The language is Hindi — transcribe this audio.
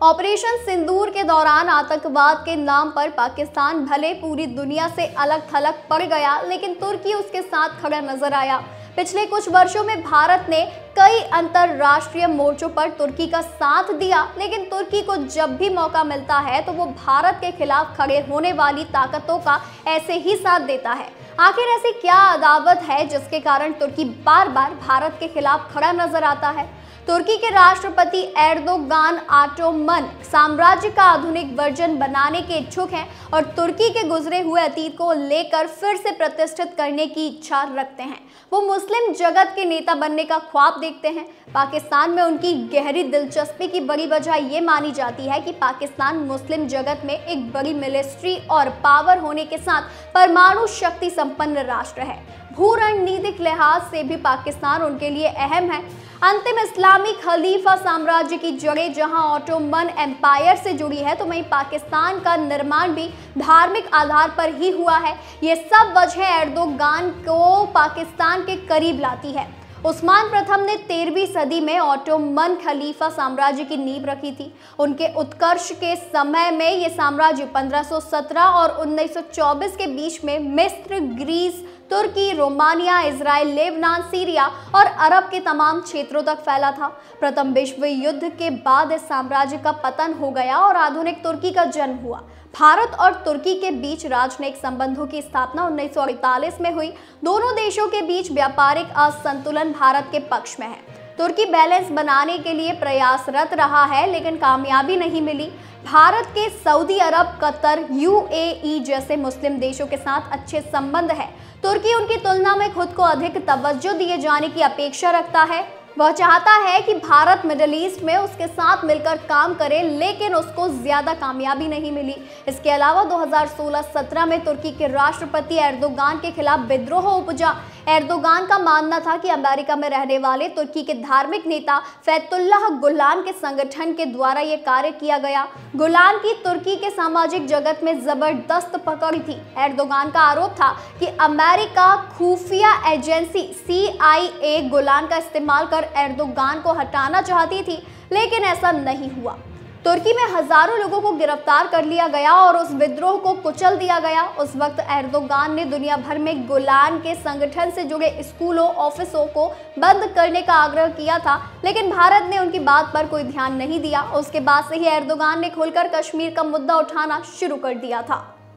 ऑपरेशन सिंदूर के दौरान आतंकवाद के नाम पर पाकिस्तान भले पूरी दुनिया से अलग थलग पड़ गया, लेकिन तुर्की उसके साथ खड़ा नजर आया। पिछले कुछ वर्षों में भारत ने कई अंतरराष्ट्रीय मोर्चों पर तुर्की का साथ दिया, लेकिन तुर्की को जब भी मौका मिलता है तो वो भारत के खिलाफ खड़े होने वाली ताकतों का ऐसे ही साथ देता है। आखिर ऐसी क्या अदावत है जिसके कारण तुर्की बार बार भारत के खिलाफ खड़ा नजर आता है? तुर्की के राष्ट्रपति एर्दोगान ऑटोमन साम्राज्य का आधुनिक वर्जन बनाने के इच्छुक हैं और तुर्की के गुजरे हुए अतीत को लेकर फिर से प्रतिष्ठित करने की इच्छा रखते हैं। वो मुस्लिम जगत के नेता बनने का ख्वाब देखते हैं। पाकिस्तान में उनकी गहरी दिलचस्पी की बड़ी वजह ये मानी जाती है कि पाकिस्तान मुस्लिम जगत में एक बड़ी मिलिट्री और पावर होने के साथ परमाणु शक्ति संपन्न राष्ट्र है। भू रणनीतिक लिहाज से भी पाकिस्तान उनके लिए अहम है। अंतिम इस्लामी खलीफा साम्राज्य की जड़ें जहां ऑटोमन एम्पायर से जुड़ी है, तो वहीं पाकिस्तान का निर्माण भी धार्मिक आधार पर ही हुआ है। ये सब वजह एर्दोगान को पाकिस्तान के करीब लाती है। उस्मान प्रथम ने 13वीं सदी में ऑटोमन खलीफा साम्राज्य की नींव रखी थी। उनके उत्कर्ष के समय में ये साम्राज्य 1517 और 1924 के बीच में मिस्र, ग्रीस, तुर्की, रोमानिया, इजराइल, लेबनान, सीरिया और अरब के तमाम क्षेत्रों तक फैला था। प्रथम विश्व युद्ध के बाद इस साम्राज्य का पतन हो गया और आधुनिक तुर्की का जन्म हुआ। भारत और तुर्की के बीच राजनयिक संबंधों की स्थापना 1948 में हुई। दोनों देशों के बीच व्यापारिक असंतुलन भारत के पक्ष में है। तुर्की बैलेंस बनाने के लिए प्रयासरत रहा है, लेकिन कामयाबी नहीं मिली। भारत के सऊदी अरब, कतर, यूएई जैसे मुस्लिम देशों के साथ अच्छे संबंध है। तुर्की उनकी तुलना में खुद को अधिक तवज्जो दिए जाने की अपेक्षा रखता है। वह चाहता है कि भारत मिडिल ईस्ट में उसके साथ मिलकर काम करे, लेकिन उसको ज्यादा कामयाबी नहीं मिली। इसके अलावा 2016-17 में तुर्की के राष्ट्रपति एर्दोगान के खिलाफ विद्रोह उपजा। एर्दोगान का मानना था कि अमेरिका में रहने वाले तुर्की के धार्मिक नेता फैतुल्लाह गुलान के संगठन के द्वारा यह कार्य किया गया। गुलान की तुर्की के सामाजिक जगत में जबरदस्त पकड़ थी। एर्दोगान का आरोप था कि अमेरिका खुफिया एजेंसी CIA गुलान का इस्तेमाल कर एर्दोगान को हटाना चाहती थी, लेकिन ऐसा नहीं हुआ। तुर्की में हजारों लोगों को गिरफ्तार कर लिया गया और उस विद्रोह को कुचल दिया गया। उस वक्त एर्दोगान ने दुनिया भर में गुलान के संगठन से जुड़े स्कूलों, ऑफिसों को बंद करने का आग्रह किया था, लेकिन भारत ने उनकी बात पर कोई ध्यान नहीं दिया। उसके बाद से ही एर्दोगान ने खुलकर कश्मीर का मुद्दा उठाना शुरू कर दिया था।